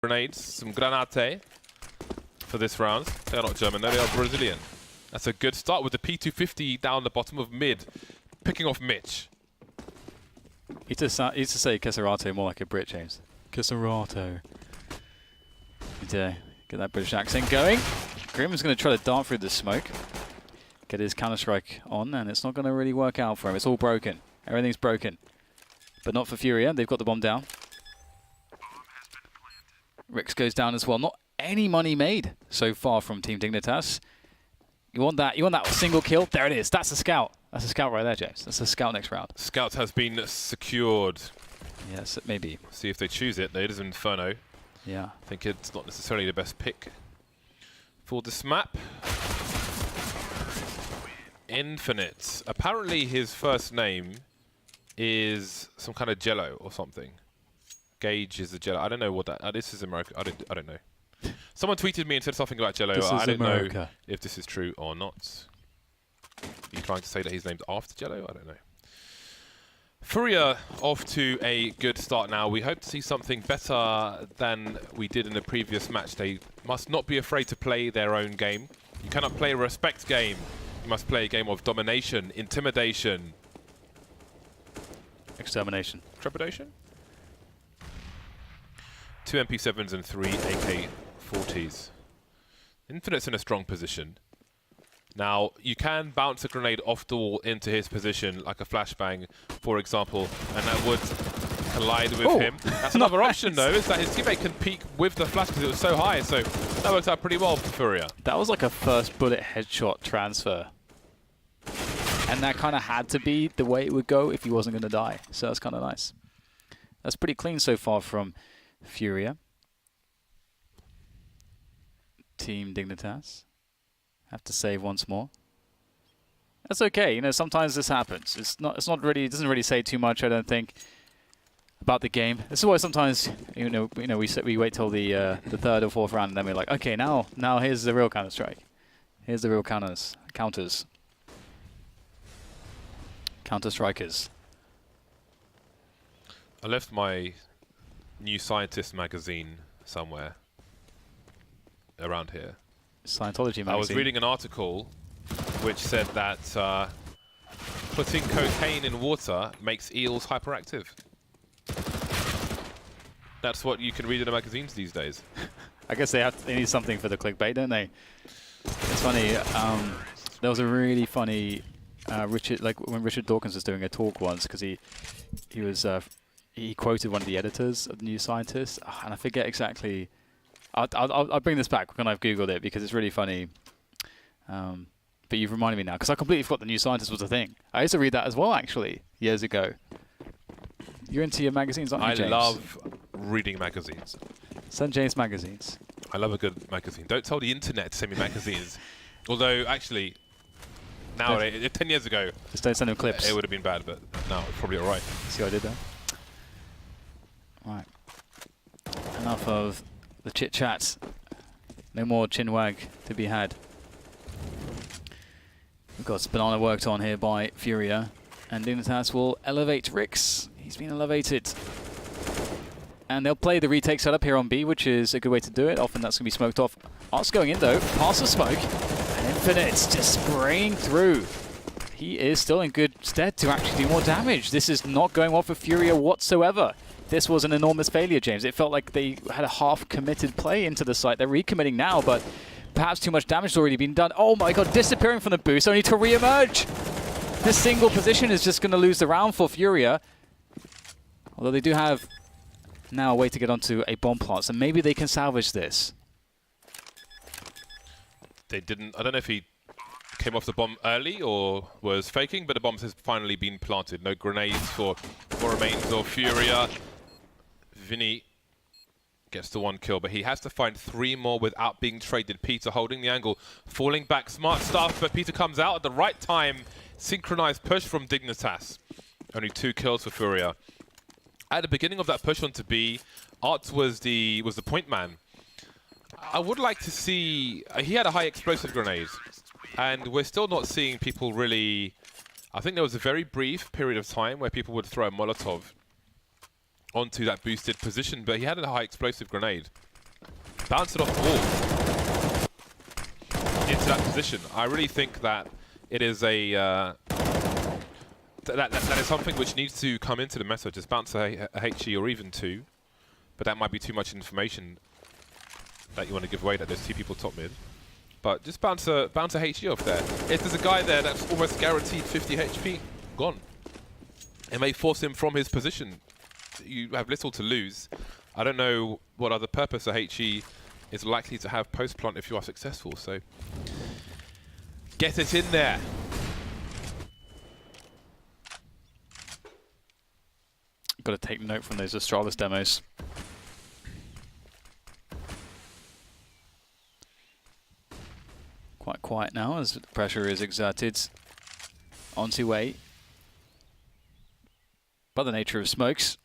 grenades, some granate for this round. They're not German, they are Brazilian. That's a good start with the P250 down the bottom of mid, picking off Mitch. He used to say Keserato more like a Brit, James. Keserato. Get that British accent going. Grim is going to try to dart through the smoke, get his Counter-Strike on, and it's not going to really work out for him. It's all broken. Everything's broken. But not for Furia. They've got the bomb down. Rix goes down as well. Not any money made so far from Team Dignitas. You want that single kill? There it is. That's a scout. That's a scout right there, James. That's a scout next round. Scout has been secured. Yes, maybe. See if they choose it. It is Inferno. Yeah. I think it's not necessarily the best pick for this map. Infinite. Apparently his first name is some kind of jello or something. Gage is a jello. I don't know what that... this is America. I don't know. Someone tweeted me and said something about jello. I don't know if this is true or not. Are you trying to say that his name's after jello? I don't know. FURIA off to a good start now. We hope to see something better than we did in the previous match. They must not be afraid to play their own game. You cannot play a respect game. You must play a game of domination, intimidation. Extermination. Trepidation? 2 MP7s and 3 AK-40s. Infinite's in a strong position. Now, you can bounce a grenade off the wall into his position, like a flashbang, for example, and that would collide with him. That's another option, though, is that his teammate can peek with the flash because it was so high, so that worked out pretty well for FURIA. That was like a first bullet headshot transfer. And that kind of had to be the way it would go if he wasn't going to die, so that's kind of nice. That's pretty clean so far from FURIA. Team Dignitas. Have to save once more. That's okay. You know, sometimes this happens. It doesn't really say too much, I don't think, about the game. This is why sometimes we wait till the third or fourth round and then we're like, okay, now here's the real Counter-Strike. Here's the real counters. Counter-Strikers. I left my New Scientist magazine somewhere around here. Scientology magazine. I was reading an article which said that putting cocaine in water makes eels hyperactive. That's what you can read in the magazines these days. I guess they need something for the clickbait, don't they? It's funny. There was a really funny when Richard Dawkins was doing a talk once, because he quoted one of the editors of the New Scientist, and I forget exactly. I'll bring this back when I've Googled it because it's really funny. But you've reminded me now because I completely forgot the New Scientist was a thing. I used to read that as well, actually, years ago. You're into your magazines, aren't you, James? I love reading magazines. St. James magazines. I love a good magazine. Don't tell the internet to send me magazines. Although, actually, now, 10 years ago, just don't send them clips. It would have been bad, but now it's probably all right. See what I did there? Right. Enough of the chit-chats. No more chinwag to be had. We've got Banana worked on here by FURIA. And Dignitas will elevate Rix. He's been elevated. And they'll play the retake setup here on B, which is a good way to do it. Often that's going to be smoked off. Art's going in, though. Past the smoke. And Infinite just spraying through. He is still in good stead to actually do more damage. This is not going well for FURIA whatsoever. This was an enormous failure, James. It felt like they had a half-committed play into the site. They're recommitting now, but perhaps too much damage has already been done. Oh my god, disappearing from the boost, only to re-emerge! This single position is just going to lose the round for FURIA. Although they do have now a way to get onto a bomb plant, so maybe they can salvage this. They didn't... I don't know if he came off the bomb early or was faking, but the bomb has finally been planted. No grenades for what remains of FURIA. Vinny gets the one kill, but he has to find 3 more without being traded. Peter holding the angle, falling back, smart stuff, but Peter comes out at the right time. Synchronized push from Dignitas. Only 2 kills for FURIA. At the beginning of that push onto B, Art was the point man. I would like to see... he had a high explosive grenade, and we're still not seeing people really... I think there was a very brief period of time where people would throw a Molotov onto that boosted position, but he had a high explosive grenade. bounce it off the wall into that position. I really think that it is a that is something which needs to come into the meta. Just bounce a HE or even two, but that might be too much information that you want to give away that there's two people top mid. But just bounce a HE off there. If there's a guy there that's almost guaranteed 50 HP, gone. It may force him from his position. You have little to lose. I don't know what other purpose a HE is likely to have post-plant if you are successful, so get it in there. Got to take note from those Astralis demos. Quite quiet now as the pressure is exerted onto A by the nature of smokes.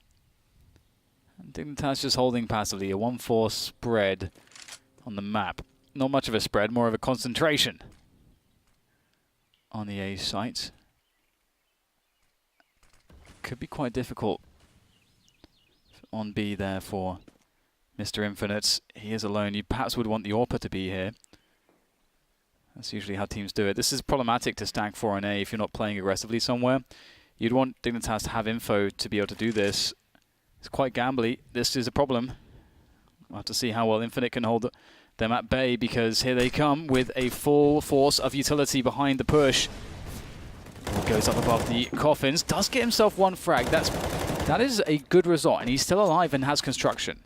And Dignitas just holding passively, a 1-4 spread on the map. Not much of a spread, more of a concentration on the A site. Could be quite difficult on B there for Mr. Infinite. He is alone. You perhaps would want the AWPer to be here. That's usually how teams do it. This is problematic to stack 4 on A if you're not playing aggressively somewhere. You'd want Dignitas to have info to be able to do this. It's quite gambly. This is a problem. We'll have to see how well Infinite can hold them at bay, because here they come with a full force of utility behind the push. Goes up above the coffins. Does get himself one frag. That is a good result, and he's still alive and has construction.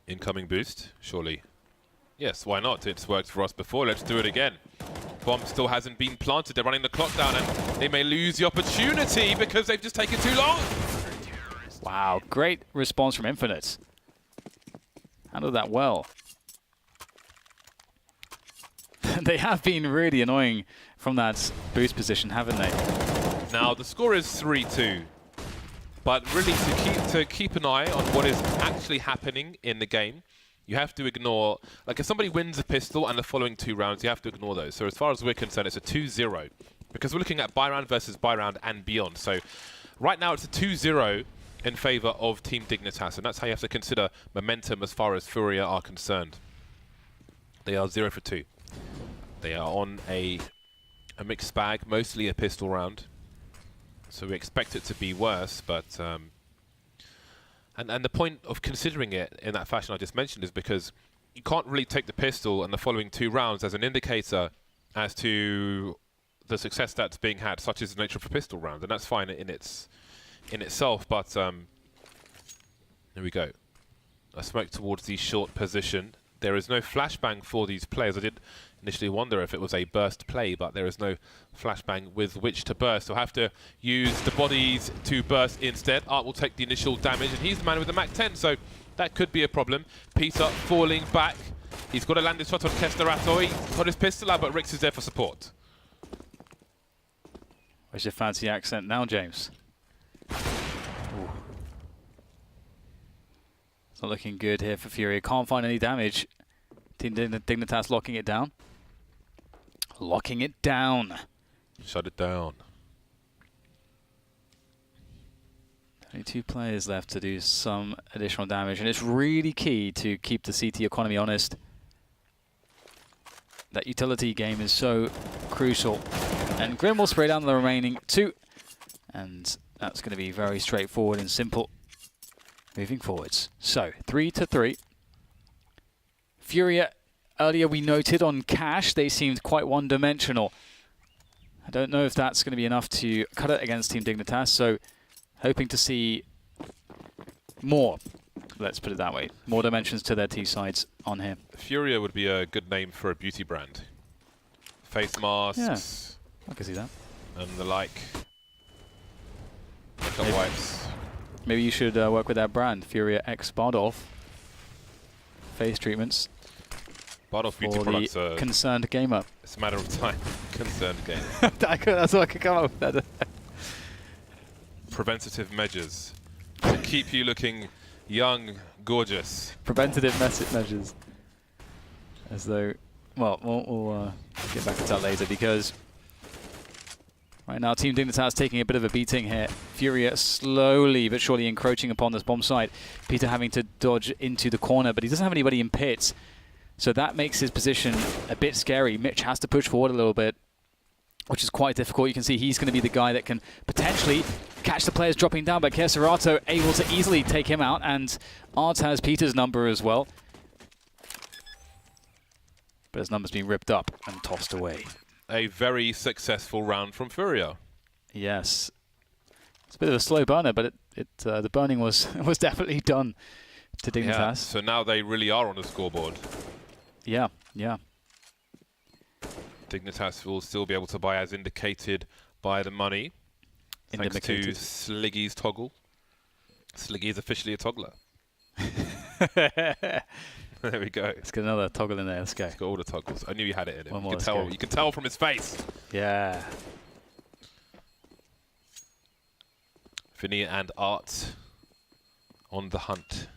Incoming boost, surely. Yes, why not? It's worked for us before. Let's do it again. Bomb still hasn't been planted. They're running the clock down, and they may lose the opportunity because they've just taken too long. Wow, great response from Infinite. Handled that well. They have been really annoying from that boost position, haven't they? Now, the score is 3-2. But really, to keep an eye on what is actually happening in the game, you have to ignore, like if somebody wins a pistol and the following 2 rounds, you have to ignore those. So as far as we're concerned, it's a 2-0. Because we're looking at buy round versus buy round and beyond. So right now it's a 2-0 in favor of Team Dignitas. And that's how you have to consider momentum as far as FURIA are concerned. They are 0 for 2. They are on a mixed bag, mostly a pistol round. So we expect it to be worse, but and the point of considering it in that fashion I just mentioned is because you can't really take the pistol and the following 2 rounds as an indicator as to the success that's being had, such as the nature of a pistol round, and that's fine in itself. But there we go. A smoke towards the short position. There is no flashbang for these players. I did initially wonder if it was a burst play, but there is no flashbang with which to burst. So I'll have to use the bodies to burst instead. Art will take the initial damage, and he's the man with the Mac-10, so that could be a problem. Peter falling back. He's got to land his shot on Kesterato. He's got his pistol out, but Rix is there for support. Where's your fancy accent now, James? Ooh. It's not looking good here for FURIA. Can't find any damage. Team Dignitas locking it down. Locking it down. Shut it down. Only 2 players left to do some additional damage, and it's really key to keep the CT economy honest. That utility game is so crucial. And Grim will spray down the remaining 2. And that's going to be very straightforward and simple moving forwards. So, 3-3. FURIA, earlier we noted on Cash, they seemed quite one-dimensional. I don't know if that's going to be enough to cut it against Team Dignitas, so hoping to see more, let's put it that way, more dimensions to their T-sides on here. FURIA would be a good name for a beauty brand. Face masks. Yeah, I can see that. And the like. Makeup wipes. Maybe you should work with that brand, FURIA X Bardolph. Face treatments. Bardolph beauty products are concerned gamer. It's a matter of time. Concerned gamer. That's what I could come up with. Preventative measures to keep you looking young, gorgeous. Preventative measures. As though, well, we'll get back to that later, because Right now, Team Dignitas taking a bit of a beating here. FURIA slowly but surely encroaching upon this bomb site. Peter having to dodge into the corner, but he doesn't have anybody in pits. So that makes his position a bit scary. Mitch has to push forward a little bit, which is quite difficult. You can see he's going to be the guy that can potentially catch the players dropping down, but Keserato able to easily take him out, and Arts has Peter's number as well. But his number's been ripped up and tossed away. A very successful round from FURIA. Yes. It's a bit of a slow burner, but the burning was definitely done to Dignitas. Yeah, so now they really are on the scoreboard. Yeah, yeah. Dignitas will still be able to buy as indicated by the money. Thanks to Sliggy's toggle. Sliggy is officially a toggler. There we go. Let's get another toggle in there. Let's go. It's got all the toggles. I knew you had it in One him. more, You could tell from his face. Yeah. Vinny and Art on the hunt.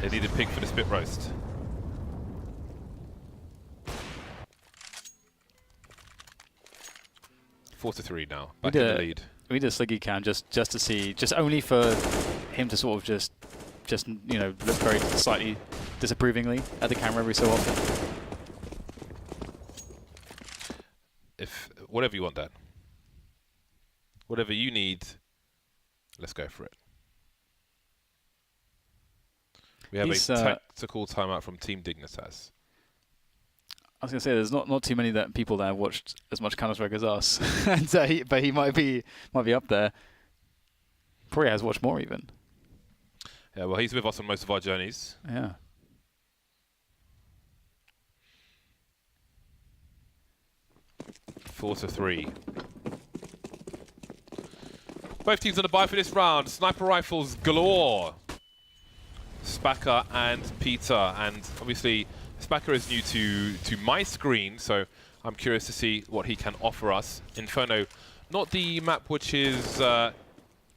They need a pig for the spit roast. Four to 3 now. Back in the lead. We did a Sliggy cam just to see, just only for him to sort of just you know, look very slightly disapprovingly at the camera every so often. If whatever you want, Dan. Whatever you need, let's go for it. We have a tactical timeout from Team Dignitas. I was going to say, there's not too many people that have watched as much Counter-Strike as us, and but he might be up there. Probably has watched more even. Yeah, well, he's with us on most of our journeys. Yeah. Four to 3. Both teams on the buy for this round. Sniper rifles galore. Spacker and Peter, and obviously Spacker is new to my screen, so I'm curious to see what he can offer us. Inferno, not the map which is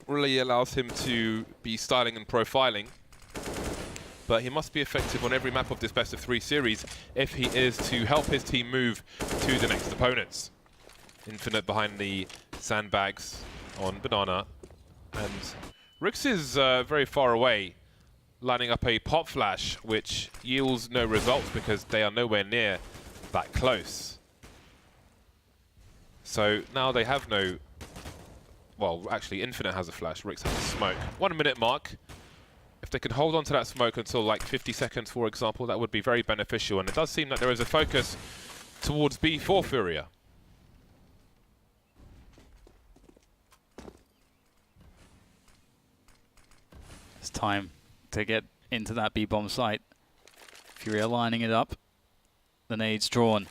really allows him to be styling and profiling, but he must be effective on every map of this best of 3 series if he is to help his team move to the next opponents. Infinite behind the sandbags on Banana, and Rix is very far away, lining up a pop flash, which yields no results because they are nowhere near that close. So now they have no... Well, actually, Infinite has a flash, Rix has a smoke. 1 minute mark. If they can hold on to that smoke until like 50 seconds, for example, that would be very beneficial. And it does seem that there is a focus towards B for FURIA. It's time to get into that B-bomb site. FURIA lining it up. The nades drawn.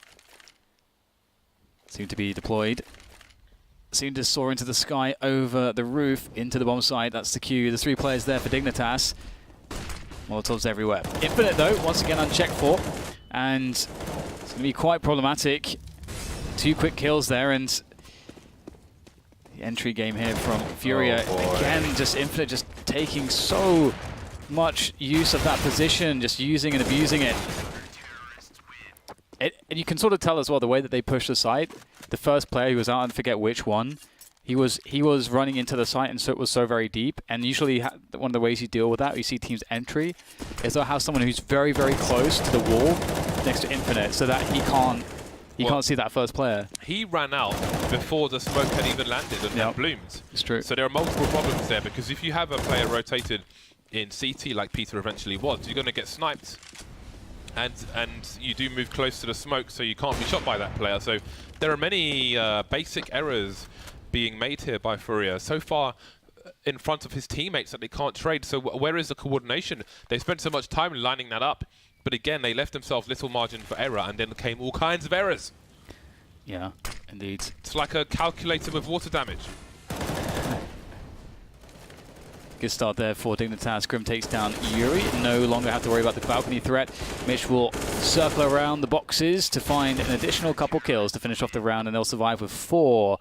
Seem to be deployed. Seem to soar into the sky over the roof into the bomb site. That's the queue. There's 3 players there for Dignitas. Molotovs everywhere. Infinite, though, once again unchecked for. And it's going to be quite problematic. 2 quick kills there, and the entry game here from FURIA. Oh, again, just Infinite just taking so much use of that position, just using and abusing it. And you can sort of tell as well the way that they push the site. The first player who was out, and forget which one, he was running into the site, and so it was so very deep. And usually one of the ways you deal with that, you see teams entry, is they'll have someone who's very, very close to the wall next to Infinite, so that he can't see that first player. He ran out before the smoke had even landed and bloomed. It's true. So there are multiple problems there, because if you have a player rotated in CT like Peter eventually was, you're going to get sniped. And you do move close to the smoke, so you can't be shot by that player. So there are many basic errors being made here by FURIA. So far in front of his teammates that they can't trade. So where is the coordination? They spent so much time lining that up, but again, they left themselves little margin for error, and then came all kinds of errors. Yeah, indeed. It's like a calculator with water damage. Good start there for Dignitas. Grim takes down Yuri. No longer have to worry about the balcony threat. Mitch will circle around the boxes to find an additional couple kills to finish off the round, and they'll survive with 4.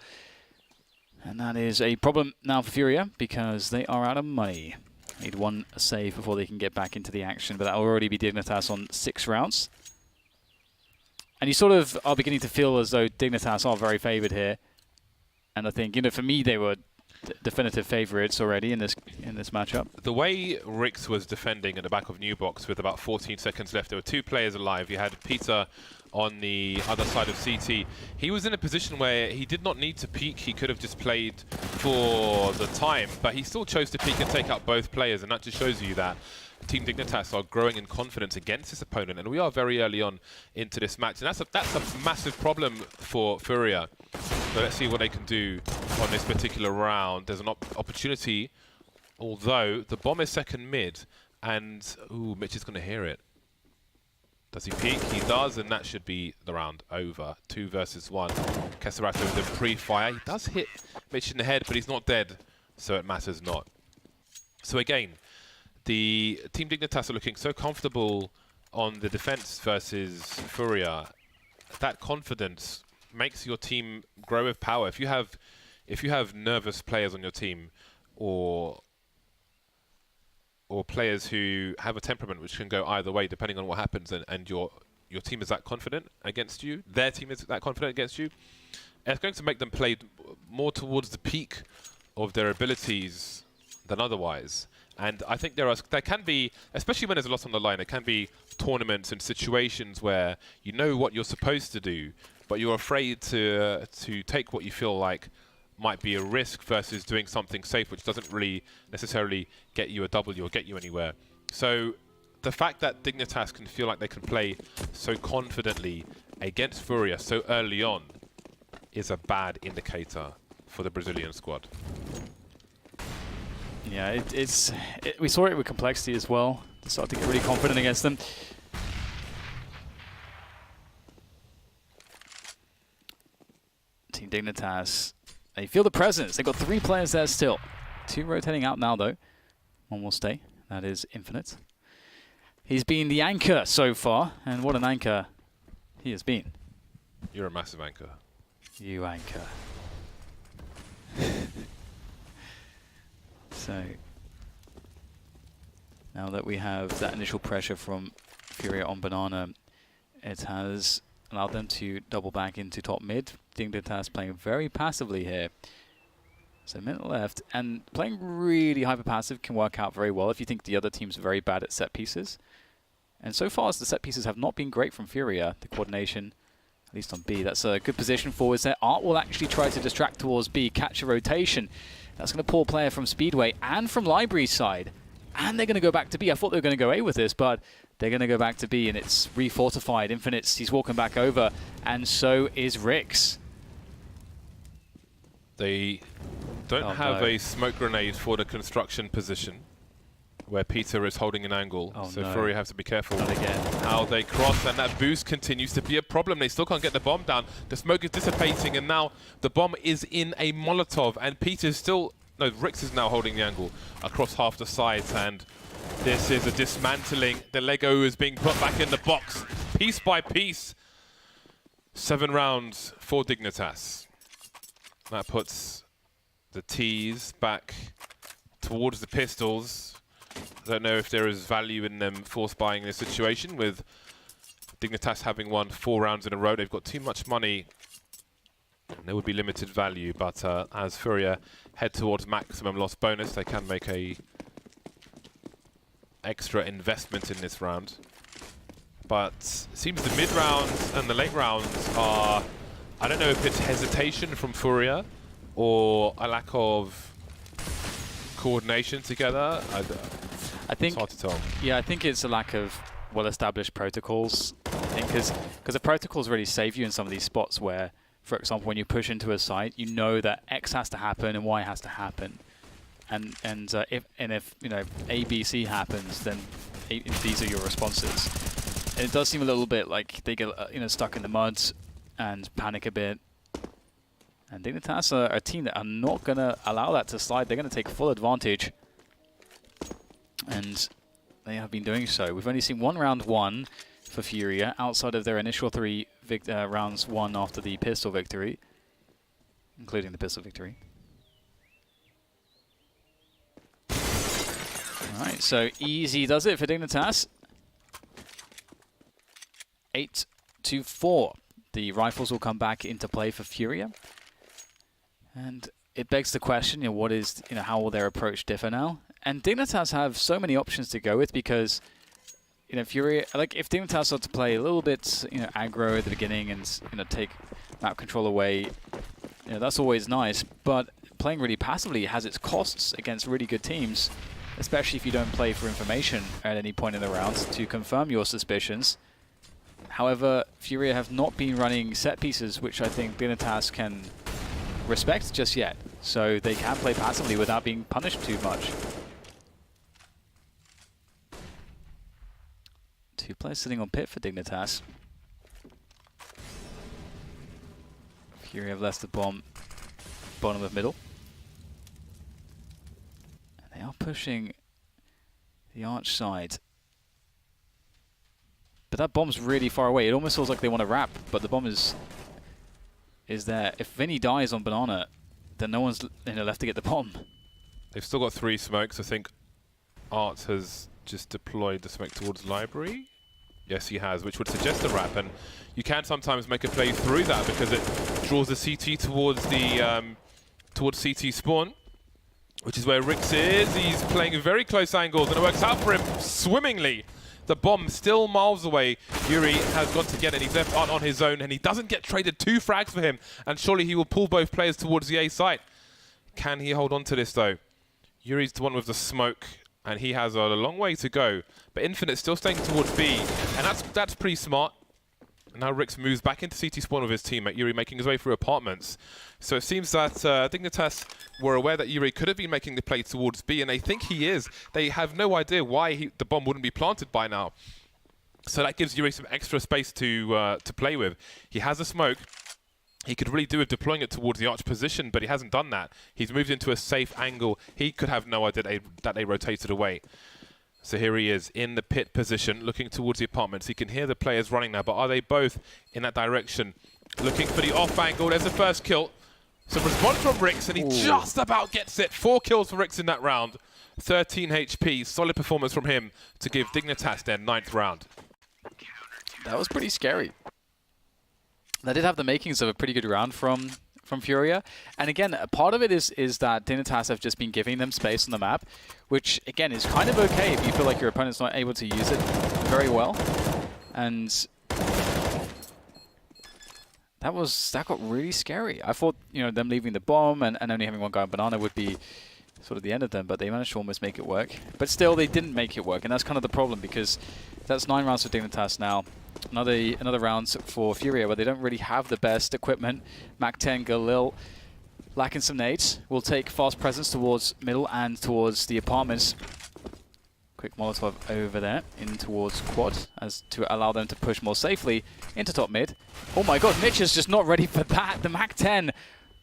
And that is a problem now for FURIA, because they are out of money. Need 1 save before they can get back into the action, but that will already be Dignitas on 6 rounds. And you sort of are beginning to feel as though Dignitas are very favoured here. And I think, you know, for me, they were definitive favourites already in this matchup. The way Rix was defending at the back of New Box with about 14 seconds left, there were 2 players alive. You had Peter on the other side of CT. He was in a position where he did not need to peek. He could have just played for the time, but he still chose to peek and take out both players, and that just shows you that Team Dignitas are growing in confidence against this opponent, and we are very early on into this match, and that's a massive problem for FURIA. So let's see what they can do on this particular round. There's an opportunity, although the bomb is second mid, and ooh, Mitch is going to hear it. Does he peek? He does, and that should be the round over. 2 versus 1. Keserato with a pre-fire. He does hit Mitch in the head, but he's not dead, so it matters not. So again, the Team Dignitas are looking so comfortable on the defense versus FURIA. That confidence makes your team grow with power. If you have nervous players on your team, or players who have a temperament which can go either way depending on what happens, and your team is that confident against you, their team is that confident against you, it's going to make them play more towards the peak of their abilities than otherwise. And I think there can be, especially when there's a lot on the line, there can be tournaments and situations where you know what you're supposed to do, but you're afraid to take what you feel like might be a risk versus doing something safe, which doesn't really necessarily get you a W or get you anywhere. So the fact that Dignitas can feel like they can play so confidently against FURIA so early on is a bad indicator for the Brazilian squad. Yeah, we saw it with Complexity as well. They started to get really confident against them. Team Dignitas, they feel the presence. They've got 3 players there still. 2 rotating out now, though. 1 will stay. That is Infinite. He's been the anchor so far, and what an anchor he has been. You're a massive anchor. You anchor. So, now that we have that initial pressure from FURIA on Banana, it has allowed them to double back into top mid. Dignitas playing very passively here. So a minute left, and playing really hyper passive can work out very well if you think the other team's very bad at set pieces. And so far as the set pieces have not been great from FURIA, the coordination, at least on B, that's a good position forwards there. Art will actually try to distract towards B, catch a rotation. That's going to pull a player from Speedway and from Library's side. And they're going to go back to B. I thought they were going to go A with this, but they're going to go back to B, and it's refortified. Infinite's, he's walking back over, and so is Rix. They don't have a smoke grenade for the construction position, where Peter is holding an angle. So FURIA have to be careful how they cross, and that boost continues to be a problem. They still can't get the bomb down. The smoke is dissipating, and now the bomb is in a Molotov, and Peter's still... No, Rix is now holding the angle across half the sides, and this is a dismantling. The Lego is being put back in the box, piece by piece. 7 rounds for Dignitas. That puts the T's back towards the pistols. I don't know if there is value in them force buying in this situation, with Dignitas having won 4 rounds in a row. They've got too much money. There would be limited value, but as FURIA head towards maximum loss bonus, they can make a extra investment in this round. But it seems the mid rounds and the late rounds are, I don't know if it's hesitation from FURIA or a lack of coordination together. I think it's hard to tell. Yeah, I think it's a lack of well-established protocols. I think because the protocols really save you in some of these spots where, for example, when you push into a site, you know that X has to happen and Y has to happen, and if you know A, B, C happens, then these are your responses. And it does seem a little bit like they get stuck in the mud and panic a bit. And Dignitas are a team that are not going to allow that to slide. They're going to take full advantage, and they have been doing so. We've only seen 1 round 1 for FURIA outside of their initial 3 rounds won after the pistol victory, including the pistol victory. Alright, so easy does it for Dignitas. 8 to 4. The rifles will come back into play for FURIA. And it begs the question, what is, how will their approach differ now? And Dignitas have so many options to go with because, FURIA, like if Dignitas are to play a little bit, aggro at the beginning and, take map control away, that's always nice. But playing really passively has its costs against really good teams, especially if you don't play for information at any point in the round to confirm your suspicions. However, FURIA have not been running set pieces, which I think Dignitas can respect just yet. So they can play passively without being punished too much. 2 players sitting on pit for Dignitas. FURIA have left the bomb bottom of middle. And they are pushing the arch side. But that bomb's really far away. It almost feels like they want to wrap, but the bomb is there. If Vinny dies on banana, then no one's left to get the bomb. They've still got 3 smokes. I think Art has just deployed the smoke towards library. Yes, he has, which would suggest a wrap, and you can sometimes make a play through that because it draws the CT towards the towards CT spawn, which is where Rix is. He's playing very close angles, and it works out for him swimmingly. The bomb still miles away. Yuri has gone to get it. He's left Art on his own, and he doesn't get traded. 2 frags for him, and surely he will pull both players towards the A site. Can he hold on to this, though? Yuri's the one with the smoke, and he has a long way to go. But Infinite's still staying towards B, and that's pretty smart. And now Rix moves back into CT spawn with his teammate, Yuri making his way through apartments. So it seems that Dignitas were aware that Yuri could have been making the play towards B, and they think he is. They have no idea why the bomb wouldn't be planted by now. So that gives Yuri some extra space to play with. He has a smoke. He could really do with deploying it towards the arch position, but he hasn't done that. He's moved into a safe angle. He could have no idea that they rotated away. So here he is in the pit position, looking towards the apartments. He can hear the players running now, but are they both in that direction? Looking for the off angle. There's the first kill. Some response from Rix, and he just about gets it. 4 kills for Rix in that round. 13 HP. Solid performance from him to give Dignitas their 9th round. That was pretty scary. That did have the makings of a pretty good round from FURIA. And again, part of it is that Dignitas have just been giving them space on the map, which again is kind of okay if you feel like your opponent's not able to use it very well. And that got really scary. I thought, them leaving the bomb and only having one guy on banana would be sort of the end of them, but they managed to almost make it work. But still, they didn't make it work, and that's kind of the problem because that's 9 rounds for Dignitas now. Another round for FURIA where they don't really have the best equipment. Map1 Galil lacking some nades. Will take fast presence towards middle and towards the apartments. Quick Molotov over there in towards quad as to allow them to push more safely into top mid. Oh my god, Mitch is just not ready for that. The Map1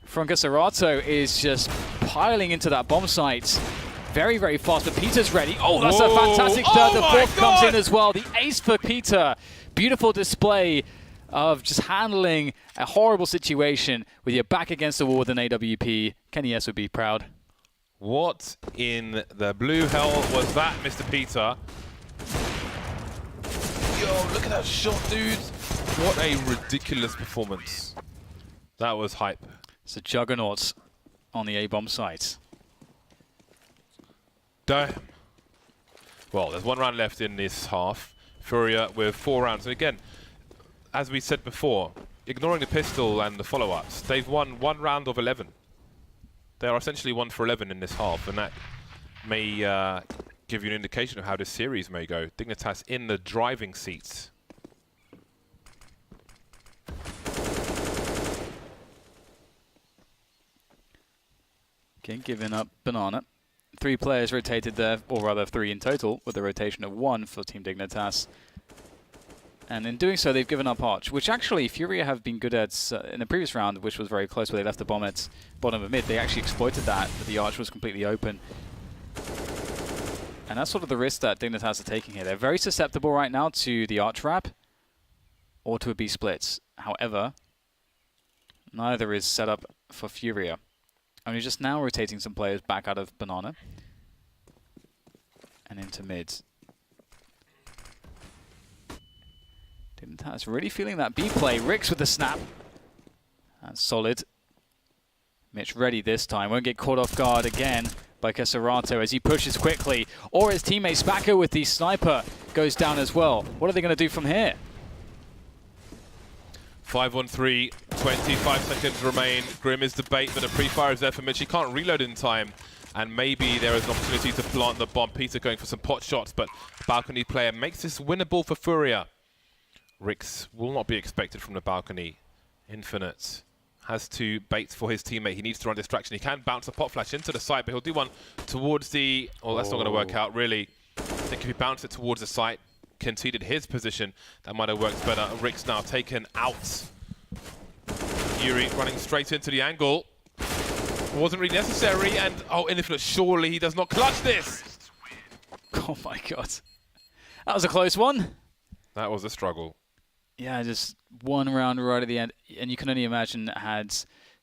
from Gasarato is just piling into that bomb site. Very, very fast, but Peter's ready. Oh, that's a fantastic third. The 4th comes in as well. The ace for Peter. Beautiful display of just handling a horrible situation with your back against the wall with an AWP. Kenny S would be proud. What in the blue hell was that, Mr. Peter? Yo, look at that shot, dude. What a ridiculous performance. That was hype. It's a juggernaut on the A-bomb site. Damn. Well, there's 1 round left in this half. FURIA with 4 rounds. And again, as we said before, ignoring the pistol and the follow-ups, they've won 1 round of 11. They are essentially 1 for 11 in this half, and that may give you an indication of how this series may go. Dignitas in the driving seats. Okay, giving up banana. 3 players rotated there, or rather 3 in total, with a rotation of 1 for Team Dignitas. And in doing so, they've given up Arch, which actually FURIA have been good at in the previous round, which was very close, where they left the bomb at bottom of mid. They actually exploited that, but the Arch was completely open. And that's sort of the risk that Dignitas are taking here. They're very susceptible right now to the Arch wrap or to a B split. However, neither is set up for FURIA. Only just now rotating some players back out of banana and into mid. Dignitas really feeling that B play. Rix with the snap. That's solid. Mitch ready this time. Won't get caught off guard again by Keserato as he pushes quickly. Or his teammate Spacca with the sniper goes down as well. What are they going to do from here? 5-on-3, 25 seconds remain. Grim is the bait, but a pre-fire is there for Mitch. He can't reload in time. And maybe there is an opportunity to plant the bomb. Peter going for some pot shots, but balcony player makes this winnable for FURIA. Rix will not be expected from the balcony. Infinite has to bait for his teammate. He needs to run distraction. He can bounce a pot flash into the site, but he'll do one towards the... Oh, that's not going to work out, really. I think if he bounced it towards the site, conceded his position, that might have worked better. Rix now taken out. Yuri running straight into the angle. Wasn't really necessary, and oh, Infinite, surely he does not clutch this! Oh my god. That was a close one. That was a struggle. Yeah, just one round right at the end. And you can only imagine had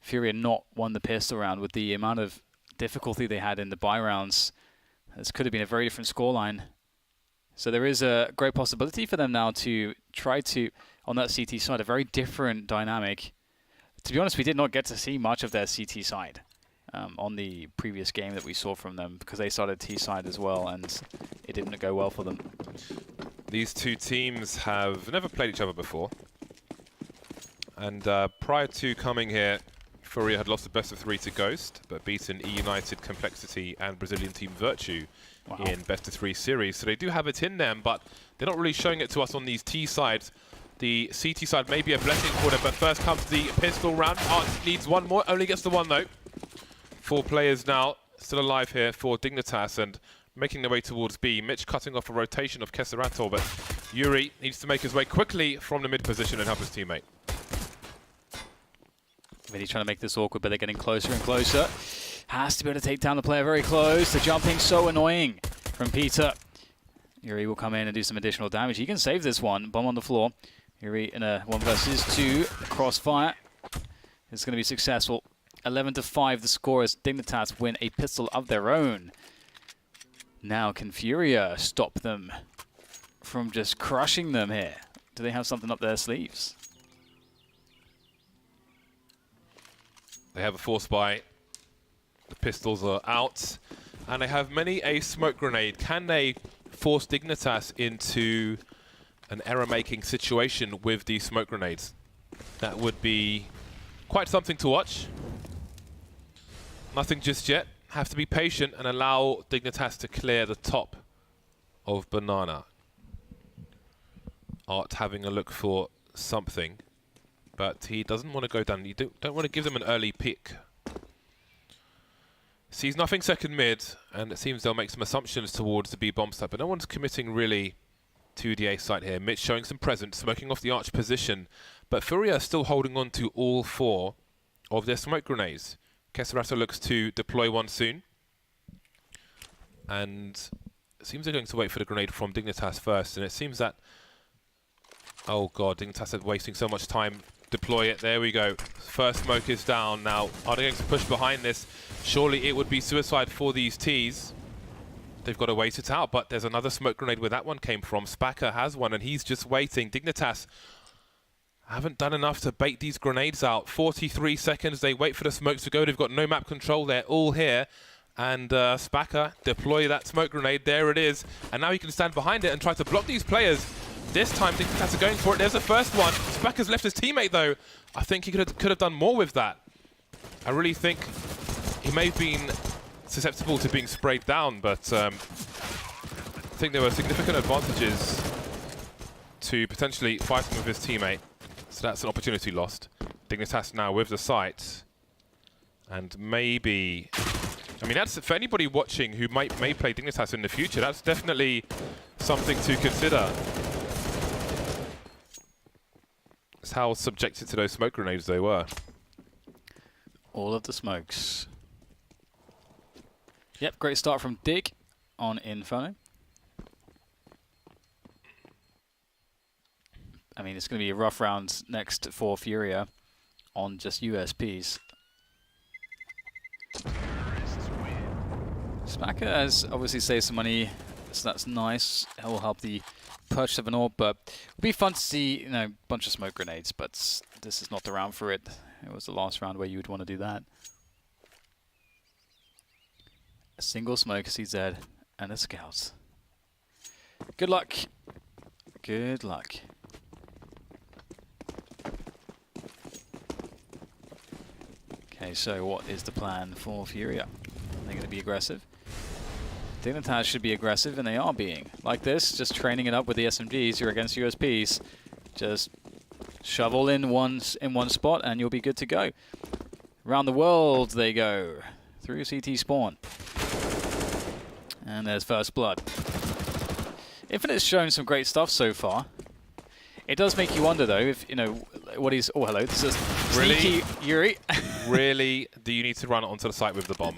FURIA not won the pistol round with the amount of difficulty they had in the buy rounds. This could have been a very different scoreline. So there is a great possibility for them now to try to, on that CT side, a very different dynamic. To be honest, we did not get to see much of their CT side on the previous game that we saw from them because they started T side as well and it didn't go well for them. These two teams have never played each other before. And prior to coming here, FURIA had lost the best of 3 to Ghost, but beaten E-United, Complexity and Brazilian team Virtue in best of 3 series. So they do have it in them, but they're not really showing it to us on these T sides. The CT side may be a blessing for them, but first comes the pistol round. Art needs one more, only gets the one though. 4 players now still alive here for Dignitas and making their way towards B. Mitch cutting off a rotation of Keserato, but Yuri needs to make his way quickly from the mid position and help his teammate. Really trying to make this awkward, but they're getting closer and closer. Has to be able to take down the player very close. The jumping so annoying from Peter. Yuri will come in and do some additional damage. He can save this one. Bomb on the floor. Yuri in a 1 versus 2 crossfire. It's going to be successful. 11-5 the score as Dignitas win a pistol of their own. Now can FURIA stop them from just crushing them here? Do they have something up their sleeves? They have a force buy. The pistols are out. And they have many a smoke grenade. Can they force Dignitas into an error-making situation with these smoke grenades? That would be quite something to watch. Nothing just yet. Have to be patient and allow Dignitas to clear the top of Banana. Art having a look for something, but he doesn't want to go down. You don't want to give them an early pick. Sees nothing second mid, and it seems they'll make some assumptions towards the B bomb site, but no one's committing really to the A site here. Mitch showing some presence, smoking off the arch position, but FURIA are still holding on to all 4 of their smoke grenades. Keserato looks to deploy one soon. And it seems they're going to wait for the grenade from Dignitas first. And it seems that... Oh god, Dignitas is wasting so much time. Deploy it. There we go. First smoke is down. Now, are they going to push behind this? Surely it would be suicide for these Ts. They've got to wait it out. But there's another smoke grenade where that one came from. Spacca has one and he's just waiting. Dignitas haven't done enough to bait these grenades out. 43 seconds, they wait for the smokes to go. They've got no map control, they're all here. And Spacca, deploy that smoke grenade, there it is. And now he can stand behind it and try to block these players. This time, Dignitas are going for it. There's the first one. Spacca's left his teammate though. I think he could have done more with that. I really think he may have been susceptible to being sprayed down, but I think there were significant advantages to potentially fighting with his teammate. So that's an opportunity lost. Dignitas now with the site. And maybe... I mean, that's for anybody watching who may play Dignitas in the future, that's definitely something to consider. That's how subjected to those smoke grenades they were. All of the smokes. Yep, great start from Dig on Inferno. I mean, it's going to be a rough round next for FURIA on just USPs. Spacca has obviously saved some money So that's nice. That will help the purchase of an orb, but it'll be fun to see, you know, a bunch of smoke grenades, but this is not the round for it. It was the last round where you would want to do that. A single smoke, a CZ, and a scout. Good luck. Good luck. Okay, so what is the plan for FURIA? Are they going to be aggressive? Dignitas should be aggressive, and they are being. Like this, just training it up with the SMGs. You're against USPs. Just shovel in one spot, and you'll be good to go. Around the world they go. Through CT spawn. And there's first blood. Infinite's shown some great stuff so far. It does make you wonder, though, if, you know, what he's... Oh, hello, this is sneaky Yuri. Really? Do you need to run onto the site with the bomb?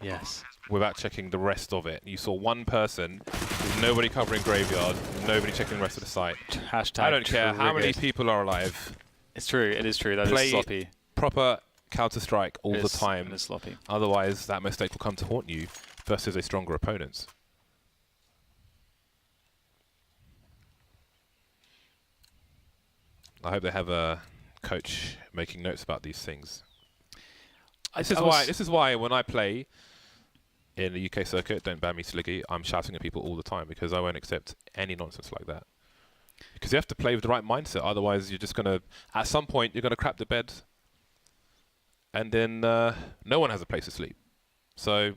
Yes. Without checking the rest of it. You saw one person, with nobody covering graveyard, nobody checking the rest of the site. Hashtag I don't care how many triggered. people are alive. It's true, it is true. That Play is sloppy. Proper Counter-Strike all It the is- time. It is sloppy. Otherwise, that mistake will come to haunt you versus a stronger opponent. I hope they have a coach making notes about these things. This is why when I play in the UK circuit, don't ban me Sliggy, I'm shouting at people all the time because I won't accept any nonsense like that. Because you have to play with the right mindset, otherwise you're just gonna, at some point, you're gonna crap the bed, and then no one has a place to sleep. So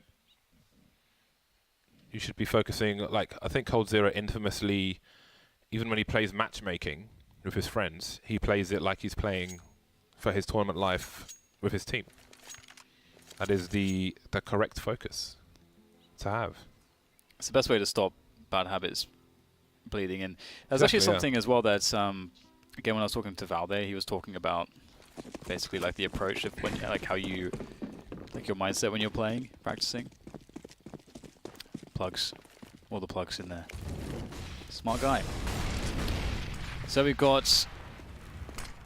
you should be focusing, like I think Cold Zero infamously, even when he plays matchmaking with his friends, he plays it like he's playing for his tournament life with his team. That is the correct focus to have. It's the best way to stop bad habits bleeding in. There's Exactly, actually something as well that's, again, when I was talking to Val there, he was talking about basically like the approach of when, like how you, like your mindset when you're playing, practicing. Plugs, all the plugs in there. Smart guy. So we've got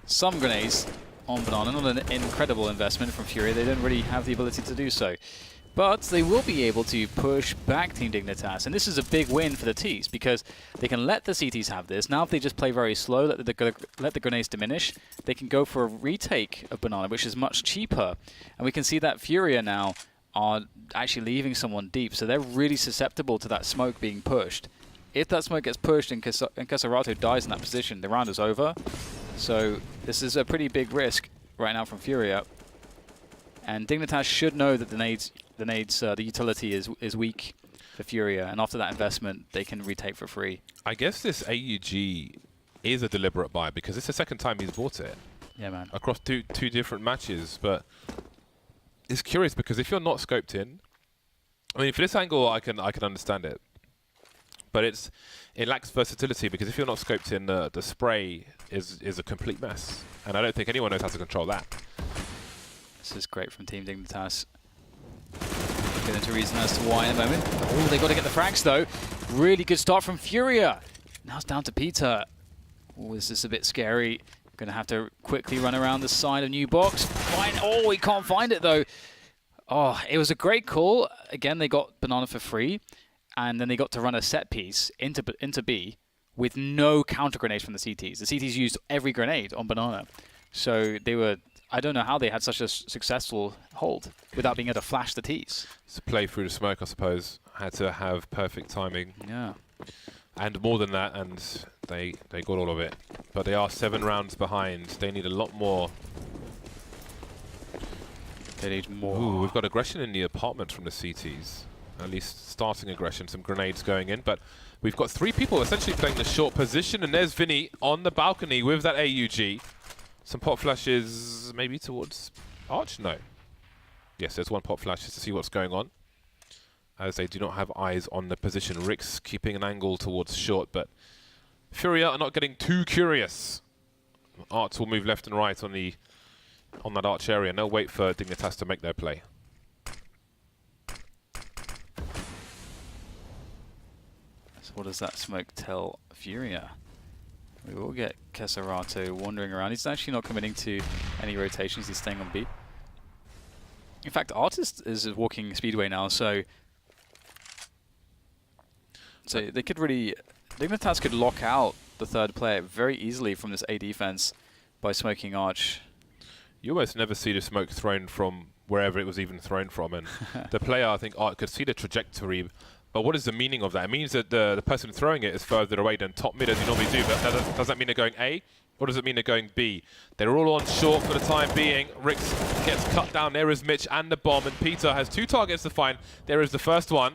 some grenades on Banana, not an incredible investment from FURIA. They don't really have the ability to do so. But they will be able to push back Team Dignitas, and this is a big win for the Ts because they can let the CTs have this. Now if they just play very slow, let the grenades diminish, they can go for a retake of Banana, which is much cheaper. And we can see that FURIA now are actually leaving someone deep, so they're really susceptible to that smoke being pushed. If that smoke gets pushed and Casarato dies in that position, the round is over. So this is a pretty big risk right now from FURIA. And Dignitas should know that the utility is weak for FURIA, and after that investment, they can retake for free. I guess this AUG is a deliberate buy because it's the second time he's bought it. Yeah, man. Across two different matches, but it's curious because if you're not scoped in, I mean, for this angle, I can understand it, but it lacks versatility because if you're not scoped in, the spray is a complete mess, and I don't think anyone knows how to control that. This is great from Team Dignitas. Get into reason as to why in a moment. Oh, they got to get the frags though. Really good start from FURIA. Now it's down to Peter. Oh, this is a bit scary. Gonna have to quickly run around the side of new box. Find, oh, he can't find it though. Oh, it was a great call. Again, they got Banana for free, and then they got to run a set piece into B with no counter grenades from the CTs. The CTs used every grenade on Banana, so they were. I don't know how they had such a successful hold without being able to flash the Ts. To play through the smoke, I suppose, had to have perfect timing. Yeah. And more than that, and they got all of it. But they are 7 rounds behind. They need a lot more. They need more. Ooh, we've got aggression in the apartment from the CTs. At least starting aggression, some grenades going in. But we've got 3 people essentially playing the short position, and there's Vinny on the balcony with that AUG. Some pop flashes maybe towards Arch? No. Yes, there's one pop flash just to see what's going on, as they do not have eyes on the position. Rick's keeping an angle towards short, but FURIA are not getting too curious. Arts will move left and right on that Arch area. No wait for Dignitas to make their play. So what does that smoke tell FURIA? We will get Casarato wandering around. He's actually not committing to any rotations. He's staying on B. In fact, Artist is walking Speedway now, so So they could really... Dignitas could lock out the third player very easily from this A defense by smoking Arch. You almost never see the smoke thrown from wherever it was even thrown from, and the player, I think, could see the trajectory. But what is the meaning of that? It means that the person throwing it is further away than top mid as you normally do, but does that mean they're going A? Or does it mean they're going B? They're all on short for the time being. Rix gets cut down. There is Mitch and the bomb, and Peter has 2 targets to find. There is the first one.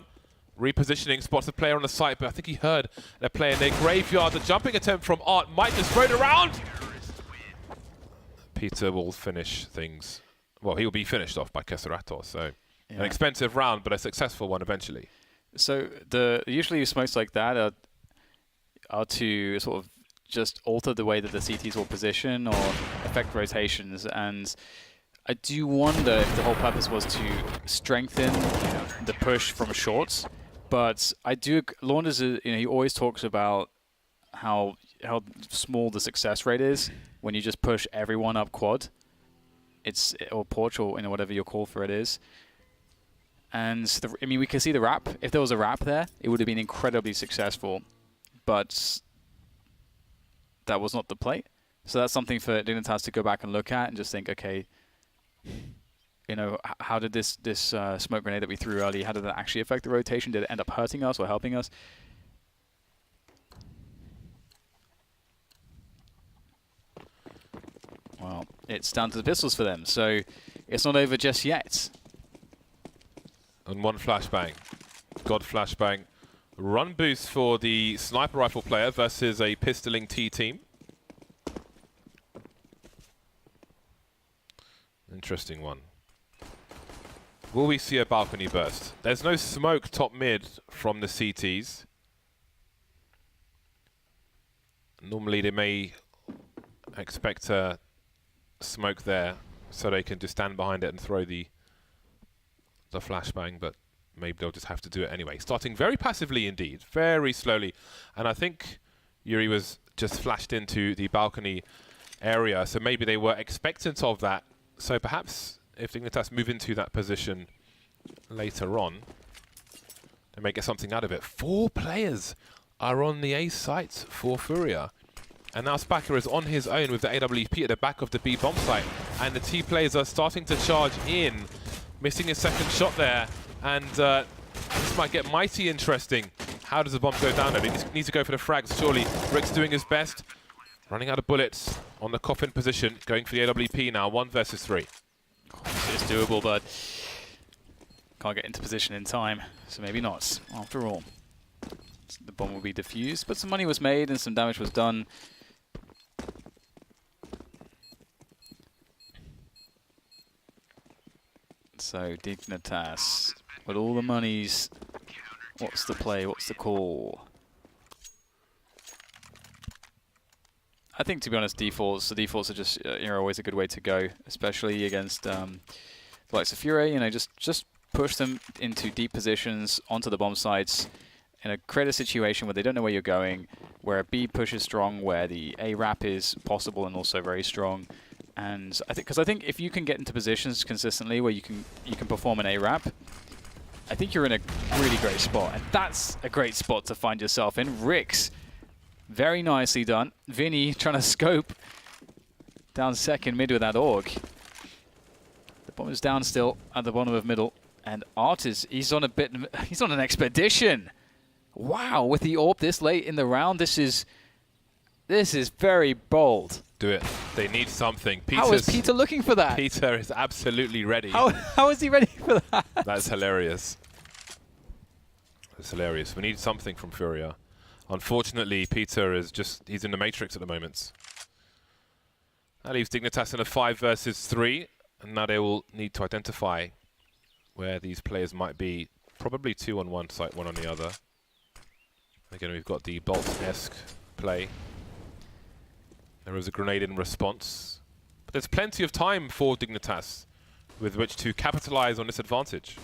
Repositioning, spots a player on the site, but I think he heard a player in their graveyard. The jumping attempt from Art might just throw it around. Peter will finish things. Well, he will be finished off by Keserator, so an expensive round, but a successful one eventually. So usually smokes like that are to sort of just alter the way that the CTs will position or affect rotations, and I do wonder if the whole purpose was to strengthen the push from shorts. But I do, Launders, he always talks about how small the success rate is when you just push everyone up quad. Or porch, or whatever your call for it is. And I mean, we can see the wrap. If there was a wrap there, it would have been incredibly successful. But that was not the play. So that's something for Dignitas to go back and look at and just think, okay, how did this smoke grenade that we threw early, how did that actually affect the rotation? Did it end up hurting us or helping us? Well, it's down to the pistols for them, so it's not over just yet. And one flashbang. God flashbang. Run boost for the sniper rifle player versus a pistoling T team. Interesting one. Will we see a balcony burst? There's no smoke top mid from the CTs. Normally they may expect a smoke there so they can just stand behind it and throw the flashbang, but maybe they'll just have to do it anyway. Starting very passively indeed, very slowly. And I think Yuri was just flashed into the balcony area, so maybe they were expectant of that. So perhaps if Dignitas move into that position later on, they may get something out of it. 4 players are on the A site for FURIA. And now Spacker is on his own with the AWP at the back of the B bomb site. And the T players are starting to charge in, missing a second shot there. And this might get mighty interesting. How does the bomb go down there? He needs to go for the frags, surely. Rick's doing his best. Running out of bullets on the coffin position, going for the AWP now, 1 versus 3. It's doable, but can't get into position in time, so maybe not, after all. The bomb will be defused, but some money was made and some damage was done. So Dignitas, with all the monies, what's the play, what's the call? I think, to be honest, defaults are just always a good way to go, especially against the likes of FURIA. Just push them into deep positions onto the bomb sites, create a situation where they don't know where you're going, where a B push is strong, where the A wrap is possible and also very strong. And I think if you can get into positions consistently where you can perform an A wrap, I think you're in a really great spot, and that's a great spot to find yourself in. Rix. Very nicely done. Vinny trying to scope down second mid with that AUG. The bomb is down still at the bottom of middle, and Art he's on an expedition. Wow, with the AWP this late in the round, this is very bold. Do it. They need something. How is Peter looking for that? Peter is absolutely ready. How is he ready for that? That's hilarious. That's hilarious. We need something from FURIA. Unfortunately, Peter he's in the Matrix at the moment. That leaves Dignitas in a 5 versus 3, and now they will need to identify where these players might be. Probably 2 on one site, 1 on the other. Again, we've got the Bolt-esque play. There is a grenade in response. But there's plenty of time for Dignitas with which to capitalize on this advantage.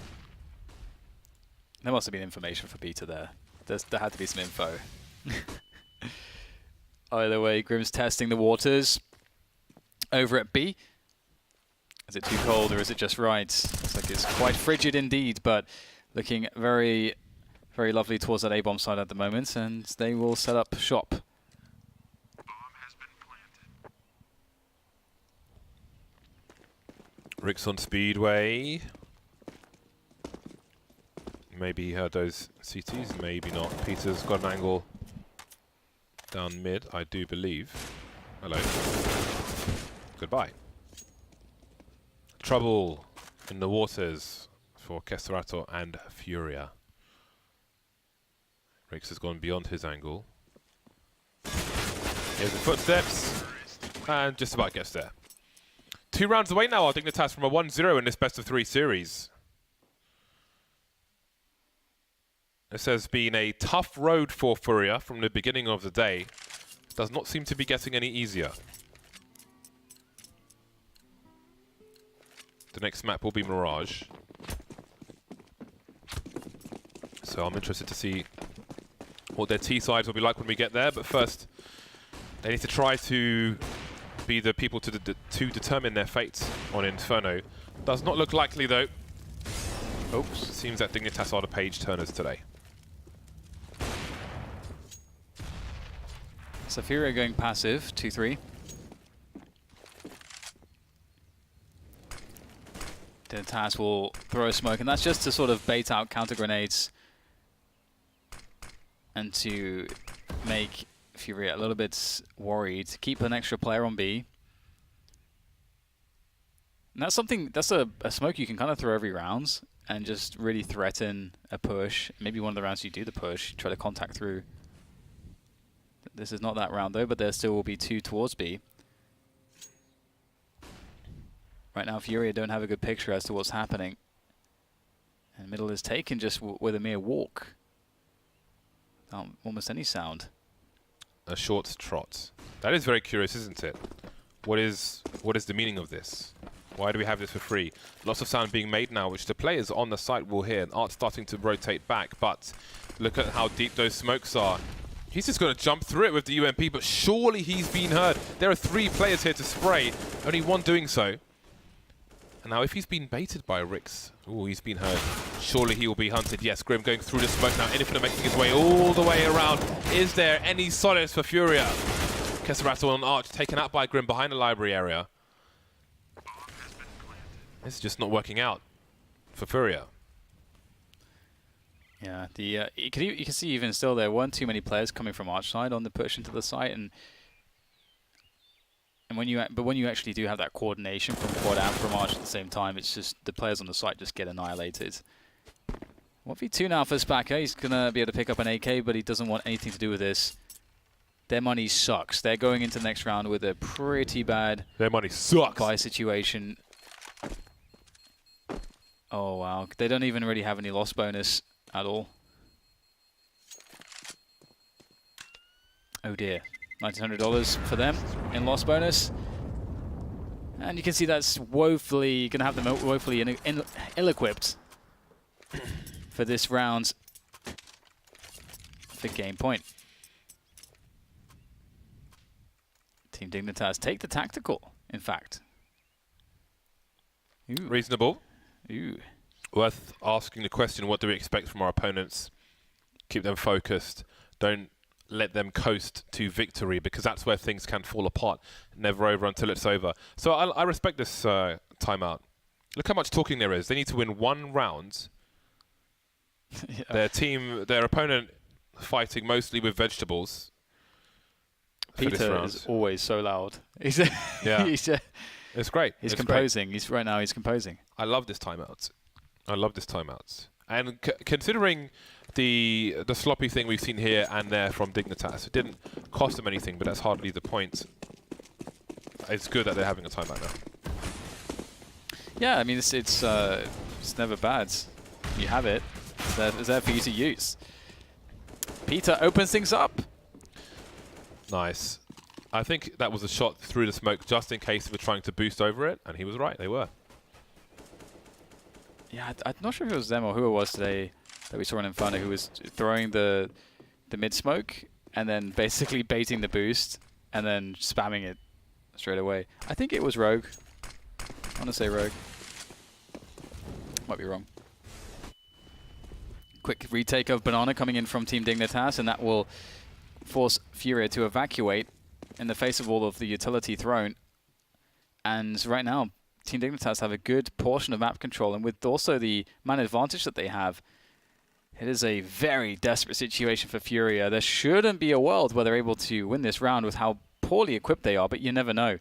There must have been information for Peter there. There had to be some info. Either way, Grim's testing the waters over at B. Is it too cold or is it just right? Looks like it's quite frigid indeed, but looking very, very lovely towards that A-bomb side at the moment, and they will set up shop. Rick's on Speedway. Maybe he heard those CTs, maybe not. Peter's got an angle down mid, I do believe. Hello. Goodbye. Trouble in the waters for Keserato and FURIA. Rix has gone beyond his angle. Here's the footsteps, and just about gets there. 2 rounds away now, I think Dignitas from a 1-0 in this best of 3 series. This has been a tough road for FURIA from the beginning of the day. Does not seem to be getting any easier. The next map will be Mirage. So I'm interested to see what their T-sides will be like when we get there. But first, they need to try to be the people to determine their fate on Inferno. Does not look likely though. Oops, seems that Dignitas are the page turners today. So FURIA going passive, 2-3. Dignitas will throw a smoke, and that's just to sort of bait out counter grenades and to make FURIA a little bit worried, to keep an extra player on B. And that's something, that's a smoke you can kind of throw every round and just really threaten a push. Maybe one of the rounds you do the push, try to contact through. This is not that round though, but there still will be 2 towards B. Right now FURIA don't have a good picture as to what's happening. And middle is taken just with a mere walk. Almost any sound. A short trot. That is very curious, isn't it? What is the meaning of this? Why do we have this for free? Lots of sound being made now, which the players on the site will hear. And Art's starting to rotate back, but look at how deep those smokes are. He's just going to jump through it with the UMP, but surely he's been heard. There are 3 players here to spray, only 1 doing so. And now if he's been baited by Rix, oh, he's been heard. Surely he will be hunted. Yes, Grim going through the smoke now. Infinite making his way all the way around. Is there any solace for FURIA? Keserato on Arch taken out by Grim behind the library area. This is just not working out for FURIA. Yeah, you can see even still there weren't too many players coming from Arch side on the push into the site, and when you actually do have that coordination from quad and from Arch at the same time, it's just the players on the site just get annihilated. 1v2 now for Spacker. He's gonna be able to pick up an AK, but he doesn't want anything to do with this. Their money sucks. They're going into the next round with a pretty bad their money sucks buy situation. Oh wow, they don't even really have any loss bonus at all. Oh dear, $1,900 for them in loss bonus. And you can see that's woefully, going to have them woefully ill-equipped for this round for game point. Team Dignitas take the tactical, in fact. Ooh. Reasonable. Ooh. Worth asking the question, what do we expect from our opponents? Keep them focused. Don't let them coast to victory, because that's where things can fall apart. Never over until it's over. So I respect this timeout. Look how much talking there is. They need to win 1 round. Yeah. Their opponent fighting mostly with vegetables. Peter is always so loud. He's yeah. It's great. He's composing. Great. Right now he's composing. I love this timeout. I love this timeout. And considering the sloppy thing we've seen here and there from Dignitas, it didn't cost them anything, but that's hardly the point. It's good that they're having a timeout now. Yeah, I mean it's never bad. You have it. It's there for you to use. Peter opens things up. Nice. I think that was a shot through the smoke just in case they were trying to boost over it, and he was right. They were. Yeah, I'm not sure if it was them or who it was today that we saw in Inferno who was throwing the mid smoke and then basically baiting the boost and then spamming it straight away. I think it was Rogue. I want to say Rogue. Might be wrong. Quick retake of Banana coming in from Team Dignitas, and that will force FURIA to evacuate in the face of all of the utility thrown. And right now, Team Dignitas have a good portion of map control, and with also the man advantage that they have, it is a very desperate situation for FURIA. There shouldn't be a world where they're able to win this round with how poorly equipped they are, but you never know.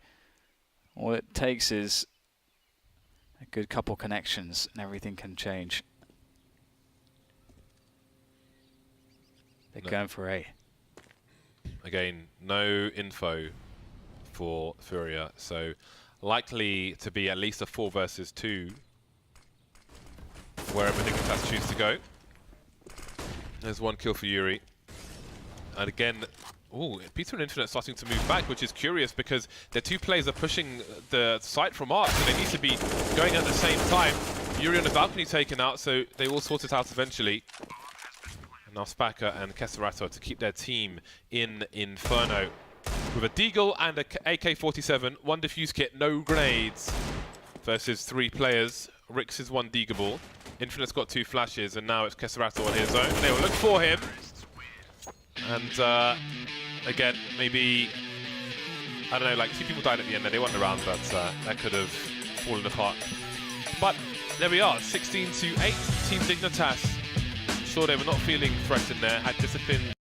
All it takes is a good couple connections and everything can change. They're going for A. Again, no info for FURIA, so likely to be at least a 4 versus 2 wherever Dignitas choose to go. There's 1 kill for Yuri. And again, ooh, Peter and Infinite starting to move back, which is curious because their 2 players are pushing the site from Arc, so they need to be going at the same time. Yuri on the balcony taken out, so they will sort it out eventually. And now Spaka and Keserato to keep their team in Inferno. With a Deagle and a AK-47, 1 defuse kit, no grenades. Versus 3 players. Rix is 1 Deagable. Infinite's got 2 flashes, and now it's Keserato on his own. They will look for him. And again, maybe, I don't know, like 2 people died at the end there. They won the round, but that could have fallen apart. But there we are, 16-8, Team Dignitas. I'm sure they were not feeling threatened there, had discipline.